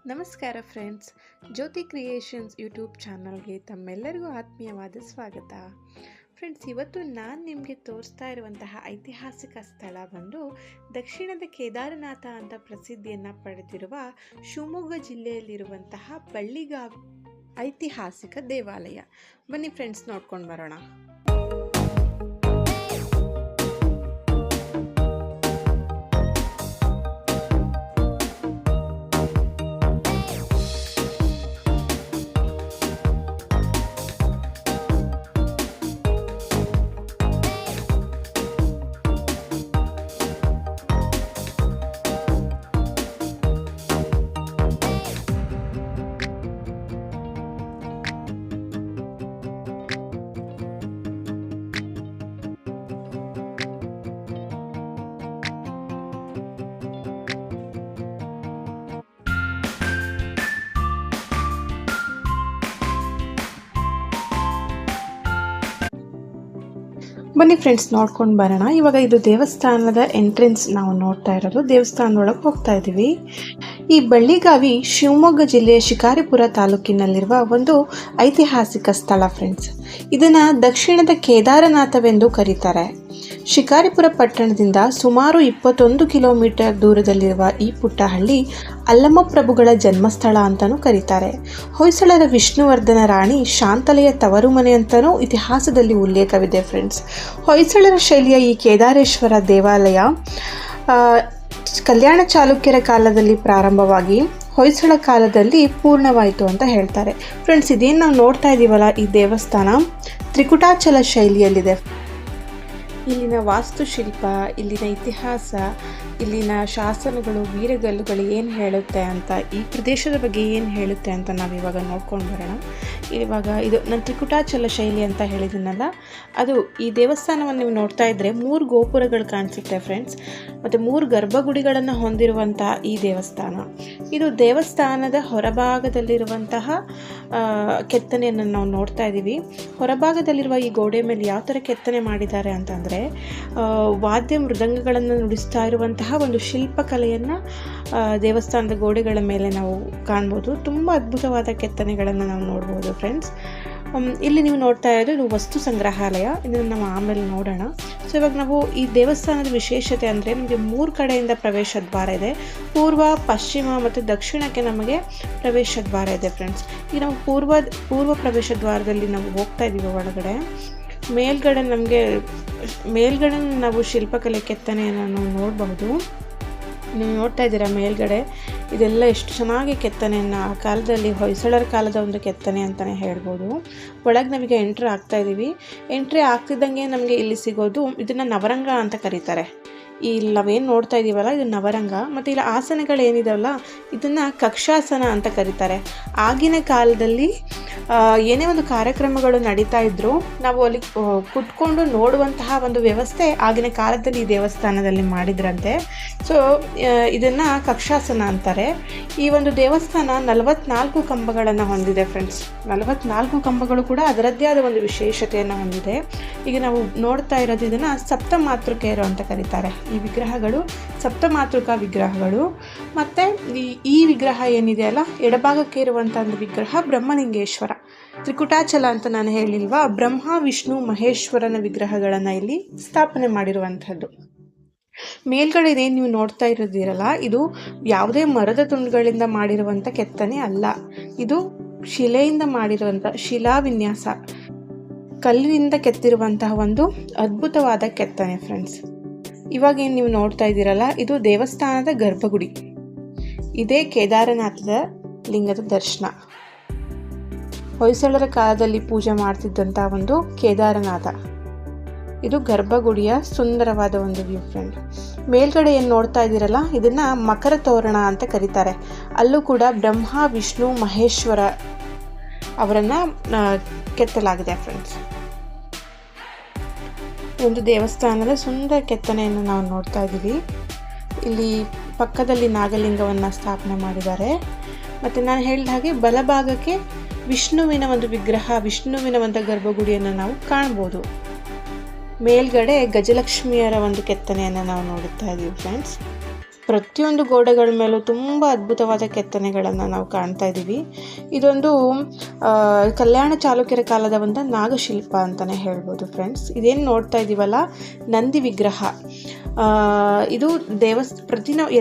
ನಮಸ್ಕಾರ ಫ್ರೆಂಡ್ಸ್, ಜ್ಯೋತಿ creations YouTube ಚಾನಲ್ಗೆ ತಮ್ಮೆಲ್ಲರಿಗೂ ಆತ್ಮೀಯವಾದ ಸ್ವಾಗತ. ಫ್ರೆಂಡ್ಸ್, ಇವತ್ತು ನಾನು ನಿಮಗೆ ತೋರಿಸ್ತಾ ಇರುವಂತಹ ಐತಿಹಾಸಿಕ ಸ್ಥಳ ಬಂದು ದಕ್ಷಿಣದ ಕೇದಾರನಾಥ ಅಂತ ಪ್ರಸಿದ್ಧಿಯನ್ನು ಪಡೆದಿರುವ ಶಿವಮೊಗ್ಗ ಜಿಲ್ಲೆಯಲ್ಲಿರುವಂತಹ ಬಳ್ಳಿಗಾವಿ ಐತಿಹಾಸಿಕ ದೇವಾಲಯ. ಬನ್ನಿ ಫ್ರೆಂಡ್ಸ್, ನೋಡ್ಕೊಂಡು ಬರೋಣ. ಬನ್ನಿ ಫ್ರೆಂಡ್ಸ್, ನೋಡ್ಕೊಂಡು ಬರೋಣ. ಇವಾಗ ಇದು ದೇವಸ್ಥಾನದ ಎಂಟ್ರೆನ್ಸ್ ನಾವು ನೋಡ್ತಾ ಇರೋದು. ದೇವಸ್ಥಾನದೊಳಗೆ ಹೋಗ್ತಾ ಇದ್ದೀವಿ. ಈ ಬಳ್ಳಿಗಾವಿ ಶಿವಮೊಗ್ಗ ಜಿಲ್ಲೆಯ ಶಿಕಾರಿಪುರ ತಾಲೂಕಿನಲ್ಲಿರುವ ಒಂದು ಐತಿಹಾಸಿಕ ಸ್ಥಳ ಫ್ರೆಂಡ್ಸ್. ಇದನ್ನು ದಕ್ಷಿಣದ ಕೇದಾರನಾಥವೆಂದು ಕರೀತಾರೆ. ಶಿಕಾರಿಪುರ ಪಟ್ಟಣದಿಂದ ಸುಮಾರು 21 ಕಿಲೋಮೀಟರ್ ದೂರದಲ್ಲಿರುವ ಈ ಪುಟ್ಟ ಹಳ್ಳಿ ಅಲ್ಲಮ್ಮ ಪ್ರಭುಗಳ ಜನ್ಮಸ್ಥಳ ಅಂತಲೂ ಕರೀತಾರೆ. ಹೊಯ್ಸಳರ ವಿಷ್ಣುವರ್ಧನ ರಾಣಿ ಶಾಂತಲೆಯ ತವರು ಮನೆ ಅಂತಲೂ ಇತಿಹಾಸದಲ್ಲಿ ಉಲ್ಲೇಖವಿದೆ ಫ್ರೆಂಡ್ಸ್. ಹೊಯ್ಸಳರ ಶೈಲಿಯ ಈ ಕೇದಾರೇಶ್ವರ ದೇವಾಲಯ ಕಲ್ಯಾಣ ಚಾಲುಕ್ಯರ ಕಾಲದಲ್ಲಿ ಪ್ರಾರಂಭವಾಗಿ ಹೊಯ್ಸಳ ಕಾಲದಲ್ಲಿ ಪೂರ್ಣವಾಯಿತು ಅಂತ ಹೇಳ್ತಾರೆ. ಫ್ರೆಂಡ್ಸ್, ಇದೇನು ನಾವು ನೋಡ್ತಾ ಇದ್ದೀವಲ್ಲ, ಈ ದೇವಸ್ಥಾನ ತ್ರಿಕುಟಾಚಲ ಶೈಲಿಯಲ್ಲಿದೆ. ಇಲ್ಲಿನ ವಾಸ್ತುಶಿಲ್ಪ, ಇಲ್ಲಿನ ಇತಿಹಾಸ, ಇಲ್ಲಿನ ಶಾಸನಗಳು, ವೀರಗಲ್ಲುಗಳು ಏನು ಹೇಳುತ್ತೆ ಅಂತ, ಈ ಪ್ರದೇಶದ ಬಗ್ಗೆ ಏನು ಹೇಳುತ್ತೆ ಅಂತ ನಾವು ಇವಾಗ ನೋಡ್ಕೊಂಡು ಬರೋಣ. ಇವಾಗ ಇದು ನಾನು ತ್ರಿಕುಟಾಚಲ ಶೈಲಿ ಅಂತ ಹೇಳಿದ್ದೀನಲ್ಲ, ಅದು ಈ ದೇವಸ್ಥಾನವನ್ನು ನೀವು ನೋಡ್ತಾ ಇದ್ದರೆ 3 ಗೋಪುರಗಳು ಕಾಣಿಸುತ್ತೆ ಫ್ರೆಂಡ್ಸ್, ಮತ್ತು 3 ಗರ್ಭಗುಡಿಗಳನ್ನು ಹೊಂದಿರುವಂಥ ಈ ದೇವಸ್ಥಾನ. ಇದು ದೇವಸ್ಥಾನದ ಹೊರಭಾಗದಲ್ಲಿರುವಂತಹ ಕೆತ್ತನೆಯನ್ನು ನಾವು ನೋಡ್ತಾ ಇದ್ದೀವಿ. ಹೊರಭಾಗದಲ್ಲಿರುವ ಈ ಗೋಡೆ ಮೇಲೆ ಯಾವ ಥರ ಕೆತ್ತನೆ ಮಾಡಿದ್ದಾರೆ ಅಂತಂದರೆ, ವಾದ್ಯ ಮೃದಂಗಗಳನ್ನು ನುಡಿಸ್ತಾ ಇರುವಂತಹ ಒಂದು ಶಿಲ್ಪಕಲೆಯನ್ನು ದೇವಸ್ಥಾನದ ಗೋಡೆಗಳ ಮೇಲೆ ನಾವು ಕಾಣ್ಬೋದು. ತುಂಬ ಅದ್ಭುತವಾದ ಕೆತ್ತನೆಗಳನ್ನು ನಾವು ನೋಡ್ಬೋದು ಫ್ರೆಂಡ್ಸ್. ಇಲ್ಲಿ ನೀವು ನೋಡ್ತಾ ಇರೋದು ಇದು ವಸ್ತು ಸಂಗ್ರಹಾಲಯ. ಇದನ್ನು ನಾವು ಆಮೇಲೆ ನೋಡೋಣ. ಸೊ ಇವಾಗ ನಾವು ಈ ದೇವಸ್ಥಾನದ ವಿಶೇಷತೆ ಅಂದರೆ, ನಮಗೆ 3 ಕಡೆಯಿಂದ ಪ್ರವೇಶ ದ್ವಾರ ಇದೆ. ಪೂರ್ವ, ಪಶ್ಚಿಮ ಮತ್ತು ದಕ್ಷಿಣಕ್ಕೆ ನಮಗೆ ಪ್ರವೇಶ ದ್ವಾರ ಇದೆ ಫ್ರೆಂಡ್ಸ್. ಈಗ ನಾವು ಪೂರ್ವ ಪ್ರವೇಶ ದ್ವಾರದಲ್ಲಿ ನಾವು ಹೋಗ್ತಾ ಇದ್ದೀವಿ ಒಳಗಡೆ. ಮೇಲ್ಗಡೆ ನಾವು ಶಿಲ್ಪಕಲೆ ಕೆತ್ತನೆಯನ್ನು ನಾವು ನೋಡಬಹುದು. ನೀವು ನೋಡ್ತಾ ಇದ್ದೀರಾ ಮೇಲ್ಗಡೆ ಇದೆಲ್ಲ ಎಷ್ಟು ಚೆನ್ನಾಗಿ ಕೆತ್ತನೆಯನ್ನು ಆ ಕಾಲದಲ್ಲಿ ಹೊಯ್ಸಳರ ಕಾಲದ ಒಂದು ಕೆತ್ತನೆ ಅಂತಲೇ ಹೇಳ್ಬೋದು. ಒಳಗೆ ನಾವೀಗ ಎಂಟ್ರಿ ಆಗ್ತಾ ಇದ್ದೀವಿ. ಎಂಟ್ರಿ ಆಗ್ತಿದ್ದಂಗೆ ನಮಗೆ ಇಲ್ಲಿ ಸಿಗೋದು, ಇದನ್ನು ನವರಂಗ ಅಂತ ಕರೀತಾರೆ. ಇಲ್ಲಿ ನಾವೇನು ನೋಡ್ತಾ ಇದ್ದೀವಲ್ಲ, ಇದು ನವರಂಗ. ಮತ್ತು ಇಲ್ಲಿ ಆಸನಗಳು ಏನಿದಾವಲ್ಲ, ಇದನ್ನು ಕಕ್ಷಾಸನ ಅಂತ ಕರೀತಾರೆ. ಆಗಿನ ಕಾಲದಲ್ಲಿ ಏನೇ ಒಂದು ಕಾರ್ಯಕ್ರಮಗಳು ನಡೀತಾ ಇದ್ದರೂ ನಾವು ಅಲ್ಲಿ ಕುತ್ಕೊಂಡು ನೋಡುವಂತಹ ಒಂದು ವ್ಯವಸ್ಥೆ ಆಗಿನ ಕಾಲದಲ್ಲಿ ಈ ದೇವಸ್ಥಾನದಲ್ಲಿ ಮಾಡಿದ್ರಂತೆ. ಸೊ ಇದನ್ನು ಕಕ್ಷಾಸನ ಅಂತಾರೆ. ಈ ಒಂದು ದೇವಸ್ಥಾನ 44 ಕಂಬಗಳನ್ನು ಹೊಂದಿದೆ ಫ್ರೆಂಡ್ಸ್. 44 ಕಂಬಗಳು ಕೂಡ ಅದರದ್ದೇ ಆದ ಒಂದು ವಿಶೇಷತೆಯನ್ನು ಹೊಂದಿದೆ. ಈಗ ನಾವು ನೋಡ್ತಾ ಇರೋದು ಇದನ್ನು ಸಪ್ತಮಾತೃಕೆಯರು ಅಂತ ಕರೀತಾರೆ. ಈ ವಿಗ್ರಹಗಳು ಸಪ್ತಮಾತೃಕ ವಿಗ್ರಹಗಳು. ಮತ್ತು ಈ ವಿಗ್ರಹ ಏನಿದೆಯಲ್ಲ, ಎಡಭಾಗಕ್ಕೆ ಇರುವಂಥ ಒಂದು ವಿಗ್ರಹ ಬ್ರಹ್ಮಲಿಂಗೇಶ್ವರ. ತ್ರಿಕುಟಾಚಲ ಅಂತ ನಾನು ಹೇಳಿಲ್ವಾ, ಬ್ರಹ್ಮ, ವಿಷ್ಣು, ಮಹೇಶ್ವರನ ವಿಗ್ರಹಗಳನ್ನು ಇಲ್ಲಿ ಸ್ಥಾಪನೆ ಮಾಡಿರುವಂಥದ್ದು. ಮೇಲ್ಗಡೆ ಇದೇನು ನೀವು ನೋಡ್ತಾ ಇರೋದಿರಲ್ಲ, ಇದು ಯಾವುದೇ ಮರದ ತುಂಡುಗಳಿಂದ ಮಾಡಿರುವಂಥ ಕೆತ್ತನೆ ಅಲ್ಲ. ಇದು ಶಿಲೆಯಿಂದ ಮಾಡಿರುವಂಥ ಶಿಲಾವಿನ್ಯಾಸ, ಕಲ್ಲಿನಿಂದ ಕೆತ್ತಿರುವಂತಹ ಒಂದು ಅದ್ಭುತವಾದ ಕೆತ್ತನೆ ಫ್ರೆಂಡ್ಸ್. ಇವಾಗ ಏನು ನೀವು ನೋಡ್ತಾ ಇದ್ದೀರಲ್ಲ, ಇದು ದೇವಸ್ಥಾನದ ಗರ್ಭಗುಡಿ. ಇದೇ ಕೇದಾರನಾಥದ ಲಿಂಗದ ದರ್ಶನ. ಹೊಯ್ಸಳರ ಕಾಲದಲ್ಲಿ ಪೂಜೆ ಮಾಡ್ತಿದ್ದಂಥ ಒಂದು ಕೇದಾರನಾಥ. ಇದು ಗರ್ಭಗುಡಿಯ ಸುಂದರವಾದ ಒಂದು ವ್ಯೂ ಫ್ರೆಂಡ್. ಮೇಲ್ಗಡೆ ಏನು ನೋಡ್ತಾ ಇದ್ದೀರಲ್ಲ, ಇದನ್ನು ಮಕರ ತೋರಣ ಅಂತ ಕರೀತಾರೆ. ಅಲ್ಲೂ ಕೂಡ ಬ್ರಹ್ಮ, ವಿಷ್ಣು, ಮಹೇಶ್ವರ ಅವರನ್ನು ಕೆತ್ತಲಾಗಿದೆ ಫ್ರೆಂಡ್ಸ್. ಒಂದು ದೇವಸ್ಥಾನದ ಸುಂದರ ಕೆತ್ತನೆಯನ್ನು ನಾವು ನೋಡ್ತಾ ಇದ್ದೀವಿ. ಇಲ್ಲಿ ಪಕ್ಕದಲ್ಲಿ ನಾಗಲಿಂಗವನ್ನು ಸ್ಥಾಪನೆ ಮಾಡಿದ್ದಾರೆ. ಮತ್ತು ನಾನು ಹೇಳಿದ ಹಾಗೆ ಬಲಭಾಗಕ್ಕೆ ವಿಷ್ಣುವಿನ ಒಂದು ವಿಗ್ರಹ, ವಿಷ್ಣುವಿನ ಒಂದು ಗರ್ಭಗುಡಿಯನ್ನು ನಾವು ಕಾಣ್ಬೋದು. ಮೇಲ್ಗಡೆ ಗಜಲಕ್ಷ್ಮಿಯರ ಒಂದು ಕೆತ್ತನೆಯನ್ನು ನಾವು ನೋಡುತ್ತಾ ಇದ್ದೀವಿ ಫ್ರೆಂಡ್ಸ್. ಪ್ರತಿಯೊಂದು ಗೋಡೆಗಳ ಮೇಲೂ ತುಂಬ ಅದ್ಭುತವಾದ ಕೆತ್ತನೆಗಳನ್ನು ನಾವು ಕಾಣ್ತಾ ಇದ್ದೀವಿ. ಇದೊಂದು ಕಲ್ಯಾಣ ಚಾಲುಕ್ಯರ ಕಾಲದ ಒಂದು ನಾಗಶಿಲ್ಪ ಅಂತಲೇ ಹೇಳ್ಬೋದು ಫ್ರೆಂಡ್ಸ್. ಇದೇನು ನೋಡ್ತಾ ಇದ್ದೀವಲ್ಲ, ನಂದಿ ವಿಗ್ರಹ. ಇದು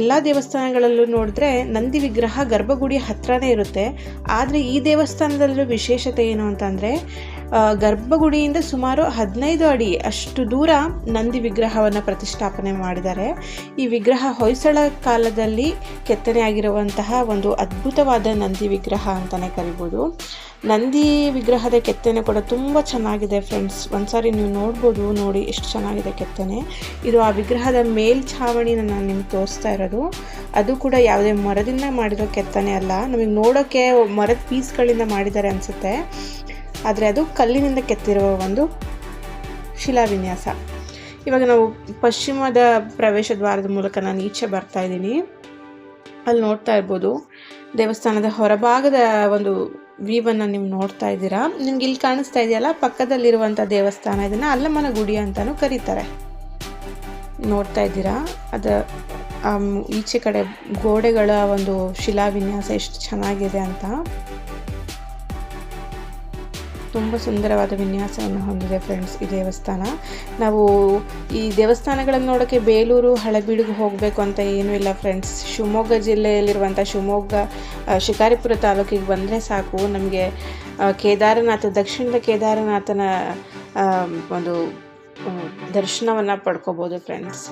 ಎಲ್ಲ ದೇವಸ್ಥಾನಗಳಲ್ಲೂ ನೋಡಿದ್ರೆ ನಂದಿ ವಿಗ್ರಹ ಗರ್ಭಗುಡಿ ಹತ್ರನೇ ಇರುತ್ತೆ. ಆದರೆ ಈ ದೇವಸ್ಥಾನದಲ್ಲೂ ವಿಶೇಷತೆ ಏನು ಅಂತಂದರೆ, ಗರ್ಭಗುಡಿಯಿಂದ ಸುಮಾರು 15 ಅಡಿ ಅಷ್ಟು ದೂರ ನಂದಿ ವಿಗ್ರಹವನ್ನು ಪ್ರತಿಷ್ಠಾಪನೆ ಮಾಡಿದ್ದಾರೆ. ಈ ವಿಗ್ರಹ ಹೊಯ್ಸಳ ಕಾಲದಲ್ಲಿ ಕೆತ್ತನೆ ಆಗಿರುವಂತಹ ಒಂದು ಅದ್ಭುತವಾದ ನಂದಿ ವಿಗ್ರಹ ಅಂತಲೇ ಕರಿಬೋದು. ನಂದಿ ವಿಗ್ರಹದ ಕೆತ್ತನೆ ಕೂಡ ತುಂಬ ಚೆನ್ನಾಗಿದೆ ಫ್ರೆಂಡ್ಸ್. ಒಂದ್ಸಾರಿ ನೀವು ನೋಡ್ಬೋದು, ನೋಡಿ ಎಷ್ಟು ಚೆನ್ನಾಗಿದೆ ಕೆತ್ತನೆ. ಇದು ಆ ವಿಗ್ರಹದ ಮೇಲ್ಛಾವಣಿನ ನಾನು ನಿಮ್ಗೆ ತೋರಿಸ್ತಾ ಇರೋದು. ಅದು ಕೂಡ ಯಾವುದೇ ಮರದಿಂದ ಮಾಡಿರೋ ಕೆತ್ತನೆ ಅಲ್ಲ. ನಮಗೆ ನೋಡೋಕ್ಕೆ ಮರದ ಪೀಸ್ಗಳಿಂದ ಮಾಡಿದ್ದಾರೆ ಅನಿಸುತ್ತೆ, ಆದರೆ ಅದು ಕಲ್ಲಿನಿಂದ ಕೆತ್ತಿರುವ ಒಂದು ಶಿಲಾವಿನ್ಯಾಸ. ಇವಾಗ ನಾವು ಪಶ್ಚಿಮದ ಪ್ರವೇಶ ದ್ವಾರದ ಮೂಲಕ ನಾನು ಈಚೆ ಬರ್ತಾ ಇದ್ದೀನಿ. ಅಲ್ಲಿ ನೋಡ್ತಾ ಇರ್ಬೋದು, ದೇವಸ್ಥಾನದ ಹೊರಭಾಗದ ಒಂದು ವ್ಯೂವನ್ನು ನೀವು ನೋಡ್ತಾ ಇದ್ದೀರಾ. ನಿಮ್ಗೆ ಇಲ್ಲಿ ಕಾಣಿಸ್ತಾ ಇದೆಯಲ್ಲ, ಪಕ್ಕದಲ್ಲಿರುವಂಥ ದೇವಸ್ಥಾನ, ಇದನ್ನು ಅಲ್ಲಮ್ಮನ ಗುಡಿ ಅಂತಲೂ ಕರೀತಾರೆ. ನೋಡ್ತಾ ಇದ್ದೀರಾ, ಅದು ಈಚೆ ಕಡೆ ಗೋಡೆಗಳ ಒಂದು ಶಿಲಾವಿನ್ಯಾಸ ಎಷ್ಟು ಚೆನ್ನಾಗಿದೆ ಅಂತ. ತುಂಬ ಸುಂದರವಾದ ವಿನ್ಯಾಸವನ್ನು ಹೊಂದಿದೆ ಫ್ರೆಂಡ್ಸ್ ಈ ದೇವಸ್ಥಾನ. ನಾವು ಈ ದೇವಸ್ಥಾನಗಳನ್ನು ನೋಡೋಕ್ಕೆ ಬೇಲೂರು, ಹಳೆಬೀಡಿಗೆ ಹೋಗಬೇಕು ಅಂತ ಏನೂ ಇಲ್ಲ ಫ್ರೆಂಡ್ಸ್. ಶಿವಮೊಗ್ಗ ಜಿಲ್ಲೆಯಲ್ಲಿರುವಂಥ ಶಿಕಾರಿಪುರ ತಾಲೂಕಿಗೆ ಬಂದರೆ ಸಾಕು, ನಮಗೆ ದಕ್ಷಿಣದ ಕೇದಾರನಾಥನ ಒಂದು ದರ್ಶನವನ್ನು ಪಡ್ಕೋಬೋದು ಫ್ರೆಂಡ್ಸ್.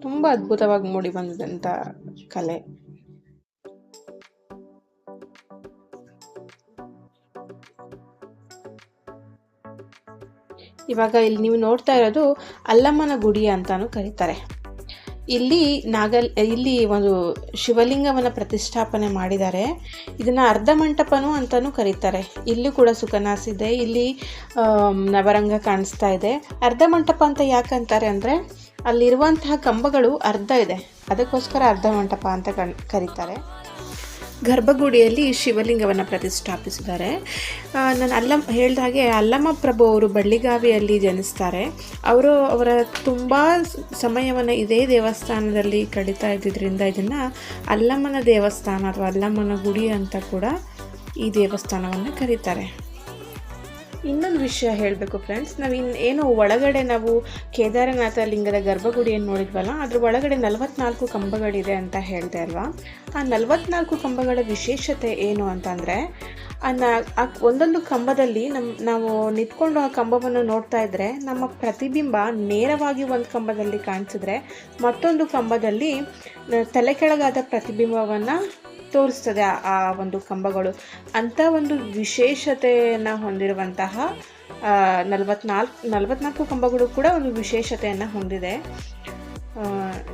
ತುಂಬ ಅದ್ಭುತವಾಗಿ ಮೂಡಿ ಬಂದಂಥ ಕಲೆ. ಇವಾಗ ಇಲ್ಲಿ ನೀವು ನೋಡ್ತಾ ಇರೋದು ಅಲ್ಲಮ್ಮನ ಗುಡಿ ಅಂತಾನು ಕರೀತಾರೆ. ಇಲ್ಲಿ ಒಂದು ಶಿವಲಿಂಗವನ್ನು ಪ್ರತಿಷ್ಠಾಪನೆ ಮಾಡಿದ್ದಾರೆ. ಇದನ್ನು ಅರ್ಧ ಮಂಟಪನೂ ಅಂತಾನು ಕರೀತಾರೆ. ಇಲ್ಲಿ ಕೂಡ ಸುಖನಾಸಿದೆ, ಇಲ್ಲಿ ನವರಂಗ ಕಾಣಿಸ್ತಾ ಇದೆ. ಅರ್ಧ ಮಂಟಪ ಅಂತ ಯಾಕಂತಾರೆ ಅಂದರೆ, ಅಲ್ಲಿರುವಂತಹ ಕಂಬಗಳು ಅರ್ಧ ಇದೆ, ಅದಕ್ಕೋಸ್ಕರ ಅರ್ಧ ಮಂಟಪ ಅಂತ ಕರೀತಾರೆ. ಗರ್ಭಗುಡಿಯಲ್ಲಿ ಶಿವಲಿಂಗವನ್ನು ಪ್ರತಿಷ್ಠಾಪಿಸಿದ್ದಾರೆ. ನಾನು ಹೇಳಿದ ಹಾಗೆ ಅಲ್ಲಮ್ಮ ಪ್ರಭು ಅವರು ಬಳ್ಳಿಗಾವಿಯಲ್ಲಿ ಜನಿಸ್ತಾರೆ. ಅವರ ತುಂಬ ಸಮಯವನ್ನು ಇದೇ ದೇವಸ್ಥಾನದಲ್ಲಿ ಕಳೀತಾ ಇದ್ದಿದ್ದರಿಂದ ಇದನ್ನು ಅಲ್ಲಮ್ಮನ ದೇವಸ್ಥಾನ ಅಥವಾ ಅಲ್ಲಮ್ಮನ ಗುಡಿ ಅಂತ ಕೂಡ ಈ ದೇವಸ್ಥಾನವನ್ನು ಕರೀತಾರೆ. ಇನ್ನೊಂದು ವಿಷಯ ಹೇಳಬೇಕು ಫ್ರೆಂಡ್ಸ್, ಏನು ಒಳಗಡೆ ನಾವು ಕೇದಾರನಾಥ ಲಿಂಗದ ಗರ್ಭಗುಡಿಯನ್ನು ನೋಡಿದ್ವಲ್ಲ, ಅದ್ರ ಒಳಗಡೆ 44 ಕಂಬಗಳಿದೆ ಅಂತ ಹೇಳಿದೆ ಅಲ್ವಾ. ಆ 44 ಕಂಬಗಳ ವಿಶೇಷತೆ ಏನು ಅಂತಂದರೆ, ಒಂದೊಂದು ಕಂಬದಲ್ಲಿ ನಾವು ನಿಂತ್ಕೊಂಡು ಆ ಕಂಬವನ್ನು ನೋಡ್ತಾ ಇದ್ದರೆ ನಮ್ಮ ಪ್ರತಿಬಿಂಬ ನೇರವಾಗಿ ಒಂದು ಕಂಬದಲ್ಲಿ ಕಾಣಿಸಿದ್ರೆ, ಮತ್ತೊಂದು ಕಂಬದಲ್ಲಿ ತಲೆ ಕೆಳಗಾದ ಪ್ರತಿಬಿಂಬವನ್ನು ತೋರಿಸ್ತದೆ ಆ ಒಂದು ಕಂಬಗಳು. ಅಂಥ ಒಂದು ವಿಶೇಷತೆಯನ್ನು ಹೊಂದಿರುವಂತಹ 44 ಕಂಬಗಳು ಕೂಡ ಒಂದು ವಿಶೇಷತೆಯನ್ನು ಹೊಂದಿದೆ.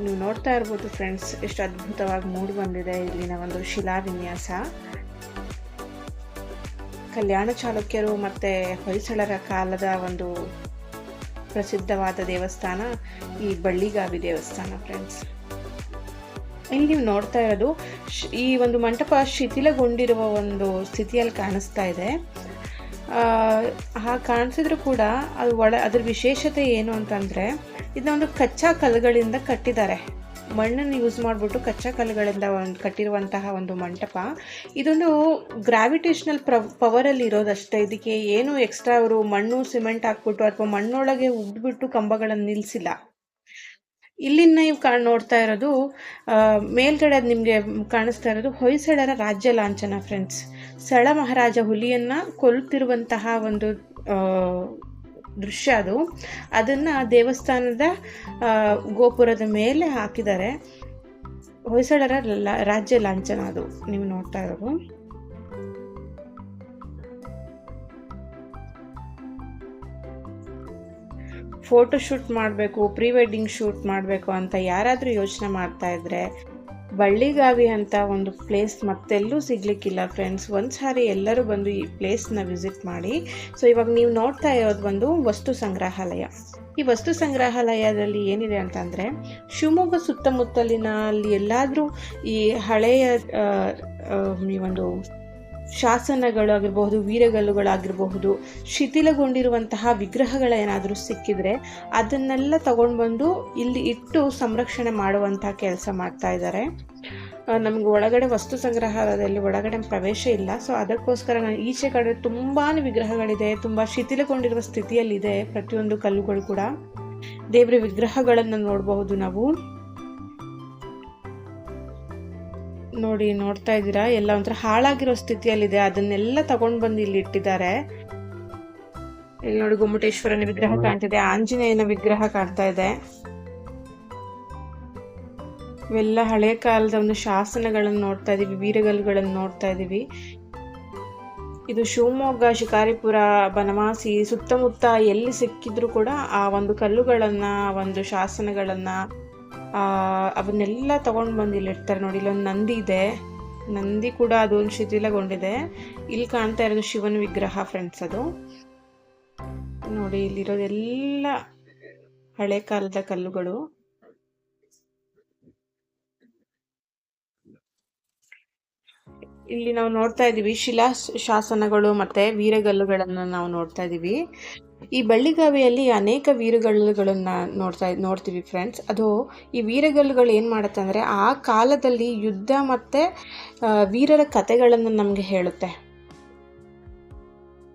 ನೀವು ನೋಡ್ತಾ ಇರ್ಬೋದು ಫ್ರೆಂಡ್ಸ್, ಎಷ್ಟು ಅದ್ಭುತವಾಗಿ ಮೂಡಿ ಬಂದಿದೆ ಇಲ್ಲಿನ ಒಂದು ಶಿಲಾವಿನ್ಯಾಸ. ಕಲ್ಯಾಣ ಚಾಲುಕ್ಯರು ಮತ್ತು ಹೊಯ್ಸಳರ ಕಾಲದ ಒಂದು ಪ್ರಸಿದ್ಧವಾದ ದೇವಸ್ಥಾನ ಈ ಬಳ್ಳಿಗಾವಿ ದೇವಸ್ಥಾನ ಫ್ರೆಂಡ್ಸ್. ಇಲ್ಲಿ ನೀವು ನೋಡ್ತಾ ಇರೋದು ಈ ಒಂದು ಮಂಟಪ ಶಿಥಿಲಗೊಂಡಿರುವ ಒಂದು ಸ್ಥಿತಿಯಲ್ಲಿ ಕಾಣಿಸ್ತಾ ಇದೆ. ಕಾಣಿಸಿದ್ರು ಕೂಡ ಅದ್ರ ವಿಶೇಷತೆ ಏನು ಅಂತಂದರೆ, ಇದನ್ನೊಂದು ಕಚ್ಚಾ ಕಲ್ಲುಗಳಿಂದ ಕಟ್ಟಿದ್ದಾರೆ. ಮಣ್ಣನ್ನು ಯೂಸ್ ಮಾಡಿಬಿಟ್ಟು ಕಚ್ಚಾ ಕಲ್ಲುಗಳಿಂದ ಕಟ್ಟಿರುವಂತಹ ಒಂದು ಮಂಟಪ. ಇದೊಂದು ಗ್ರಾವಿಟೇಷನಲ್ ಪವರಲ್ಲಿ ಇರೋದಷ್ಟೇ. ಇದಕ್ಕೆ ಏನು ಎಕ್ಸ್ಟ್ರಾ ಅವರು ಮಣ್ಣು ಸಿಮೆಂಟ್ ಹಾಕ್ಬಿಟ್ಟು ಅಥವಾ ಮಣ್ಣೊಳಗೆ ಉಗ್ಬಿಟ್ಟು ಕಂಬಗಳನ್ನು ನಿಲ್ಲಿಸಿಲ್ಲ. ಇಲ್ಲಿ ನೀವು ನೋಡ್ತಾ ಇರೋದು ಮೇಲ್ಗಡೆ ನಿಮಗೆ ಕಾಣಿಸ್ತಾ ಇರೋದು ಹೊಯ್ಸಳರ ರಾಜ್ಯ ಲಾಂಛನ ಫ್ರೆಂಡ್ಸ್. ಸಳ ಮಹಾರಾಜ ಹುಲಿಯನ್ನು ಕೊಲ್ಲುತ್ತಿರುವಂತಹ ಒಂದು ದೃಶ್ಯ ಅದು. ಅದನ್ನು ದೇವಸ್ಥಾನದ ಗೋಪುರದ ಮೇಲೆ ಹಾಕಿದ್ದಾರೆ. ಹೊಯ್ಸಳರ ರಾಜ್ಯ ಲಾಂಛನ ಅದು ನೀವು ನೋಡ್ತಾ ಇರೋದು. ಫೋಟೋ ಶೂಟ್ ಮಾಡಬೇಕು, ಪ್ರೀ ವೆಡ್ಡಿಂಗ್ ಶೂಟ್ ಮಾಡಬೇಕು ಅಂತ ಯಾರಾದರೂ ಯೋಚನೆ ಮಾಡ್ತಾ ಇದ್ದರೆ, ಬಳ್ಳಿಗಾವಿ ಅಂತ ಒಂದು ಪ್ಲೇಸ್ ಮತ್ತೆಲ್ಲೂ ಸಿಗಲಿಕ್ಕಿಲ್ಲ ಫ್ರೆಂಡ್ಸ್. ಒಂದು ಸಾರಿ ಎಲ್ಲರೂ ಬಂದು ಈ ಪ್ಲೇಸ್ನ ವಿಸಿಟ್ ಮಾಡಿ. ಸೊ ಇವಾಗ ನೀವು ನೋಡ್ತಾ ಇರೋದು ಒಂದು ವಸ್ತು ಸಂಗ್ರಹಾಲಯ. ಈ ವಸ್ತು ಸಂಗ್ರಹಾಲಯದಲ್ಲಿ ಏನಿದೆ ಅಂತಂದರೆ, ಶಿವಮೊಗ್ಗ ಸುತ್ತಮುತ್ತಲಿನ ಅಲ್ಲಿ ಎಲ್ಲಾದರೂ ಈ ಹಳೆಯ ಈ ಒಂದು ಶಾಸನಗಳಾಗಿರಬಹುದು, ವೀರಗಲ್ಲುಗಳಾಗಿರಬಹುದು, ಶಿಥಿಲಗೊಂಡಿರುವಂತಹ ವಿಗ್ರಹಗಳೇನಾದರೂ ಸಿಕ್ಕಿದರೆ ಅದನ್ನೆಲ್ಲ ತಗೊಂಡು ಬಂದು ಇಲ್ಲಿ ಇಟ್ಟು ಸಂರಕ್ಷಣೆ ಮಾಡುವಂತಹ ಕೆಲಸ ಮಾಡ್ತಾ ಇದ್ದಾರೆ. ನಮ್ಗೆ ಒಳಗಡೆ ವಸ್ತು ಸಂಗ್ರಹಾಲಯದಲ್ಲಿ ಒಳಗಡೆ ಪ್ರವೇಶ ಇಲ್ಲ, ಸೊ ಅದಕ್ಕೋಸ್ಕರ ನಾನು ಈಚೆ ಕಡೆ ತುಂಬಾ ವಿಗ್ರಹಗಳಿದೆ, ತುಂಬ ಶಿಥಿಲಗೊಂಡಿರುವ ಸ್ಥಿತಿಯಲ್ಲಿದೆ ಪ್ರತಿಯೊಂದು ಕಲ್ಲುಗಳು ಕೂಡ. ದೇವರ ವಿಗ್ರಹಗಳನ್ನು ನೋಡಬಹುದು ನಾವು. ನೋಡ್ತಾ ಇದ್ದೀರಾ, ಎಲ್ಲ ಒಂಥರ ಹಾಳಾಗಿರೋ ಸ್ಥಿತಿಯಲ್ಲಿದೆ, ಅದನ್ನೆಲ್ಲ ತಗೊಂಡು ಬಂದು ಇಲ್ಲಿ ಇಟ್ಟಿದ್ದಾರೆ. ಇಲ್ಲಿ ನೋಡಿ ಗೊಮ್ಮಟೇಶ್ವರನ ವಿಗ್ರಹ ಕಾಣ್ತಿದೆ, ಆಂಜನೇಯನ ವಿಗ್ರಹ ಕಾಣ್ತಾ ಇದೆ. ಇವೆಲ್ಲ ಹಳೆ ಕಾಲದ ಒಂದು ಶಾಸನಗಳನ್ನು ನೋಡ್ತಾ ಇದೀವಿ, ವೀರಗಲ್ಲುಗಳನ್ನು ನೋಡ್ತಾ ಇದೀವಿ. ಇದು ಶಿವಮೊಗ್ಗ, ಶಿಕಾರಿಪುರ, ಬನವಾಸಿ ಸುತ್ತಮುತ್ತ ಎಲ್ಲಿ ಸಿಕ್ಕಿದ್ರು ಕೂಡ ಆ ಒಂದು ಕಲ್ಲುಗಳನ್ನ, ಒಂದು ಶಾಸನಗಳನ್ನ ಅವನ್ನೆಲ್ಲ ತಗೊಂಡು ಬಂದು ಇಲ್ಲಿ ಇಡ್ತಾರೆ. ನೋಡಿ, ಇಲ್ಲೊಂದು ನಂದಿ ಇದೆ, ನಂದಿ ಕೂಡ ಅದೊಂದು ಶಿಥಿಲಗೊಂಡಿದೆ. ಇಲ್ಲಿ ಕಾಣ್ತಾ ಇರೋದು ಶಿವನ ವಿಗ್ರಹ ಫ್ರೆಂಡ್ಸ್. ಅದು ನೋಡಿ, ಇಲ್ಲಿರೋದೆಲ್ಲ ಹಳೆ ಕಾಲದ ಕಲ್ಲುಗಳು. ಇಲ್ಲಿ ನಾವು ನೋಡ್ತಾ ಇದೀವಿ ಶಿಲಾ ಶಾಸನಗಳು ಮತ್ತೆ ವೀರಗಲ್ಲುಗಳನ್ನ ನಾವು ನೋಡ್ತಾ ಇದೀವಿ. ಈ ಬಳ್ಳಿಗಾವಿಯಲ್ಲಿ ಅನೇಕ ವೀರಗಲ್ಲುಗಳನ್ನ ನೋಡ್ತೀವಿ ಫ್ರೆಂಡ್ಸ್. ಅದು ಈ ವೀರಗಲ್ಲುಗಳು ಏನು ಮಾಡುತ್ತೆ ಅಂದರೆ ಆ ಕಾಲದಲ್ಲಿ ಯುದ್ಧ ಮತ್ತೆ ವೀರರ ಕಥೆಗಳನ್ನು ನಮಗೆ ಹೇಳುತ್ತೆ.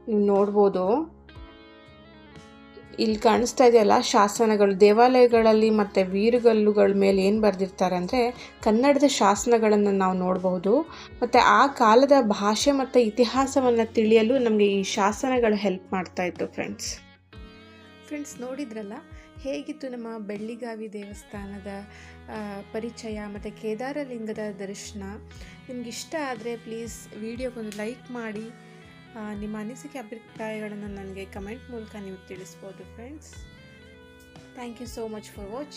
ನೀವು ನೋಡ್ಬೋದು, ಇಲ್ಲಿ ಕಾಣಿಸ್ತಾ ಇದೆಯಲ್ಲ ಶಾಸನಗಳು. ದೇವಾಲಯಗಳಲ್ಲಿ ಮತ್ತು ವೀರಗಲ್ಲುಗಳ ಮೇಲೆ ಏನು ಬರೆದಿರ್ತಾರೆ ಅಂದರೆ ಕನ್ನಡದ ಶಾಸನಗಳನ್ನು ನಾವು ನೋಡಬಹುದು. ಮತ್ತು ಆ ಕಾಲದ ಭಾಷೆ ಮತ್ತು ಇತಿಹಾಸವನ್ನು ತಿಳಿಯಲು ನಮಗೆ ಈ ಶಾಸನಗಳು ಹೆಲ್ಪ್ ಮಾಡ್ತಾ ಇತ್ತು ಫ್ರೆಂಡ್ಸ್. ನೋಡಿದ್ರಲ್ಲ ಹೇಗಿತ್ತು ನಮ್ಮ ಬೆಳ್ಳಿಗಾವಿ ದೇವಸ್ಥಾನದ ಪರಿಚಯ ಮತ್ತು ಕೇದಾರಲಿಂಗದ ದರ್ಶನ. ನಿಮಗಿಷ್ಟ ಆದರೆ ಪ್ಲೀಸ್ ವಿಡಿಯೋಗೊಂದು ಲೈಕ್ ಮಾಡಿ. ನಿಮ್ಮ ಅನಿಸಿಕೆ ಅಭಿಪ್ರಾಯಗಳನ್ನು ನನಗೆ ಕಮೆಂಟ್ ಮೂಲಕ ನೀವು ತಿಳಿಸ್ಬೋದು friends. Thank you so much for watching.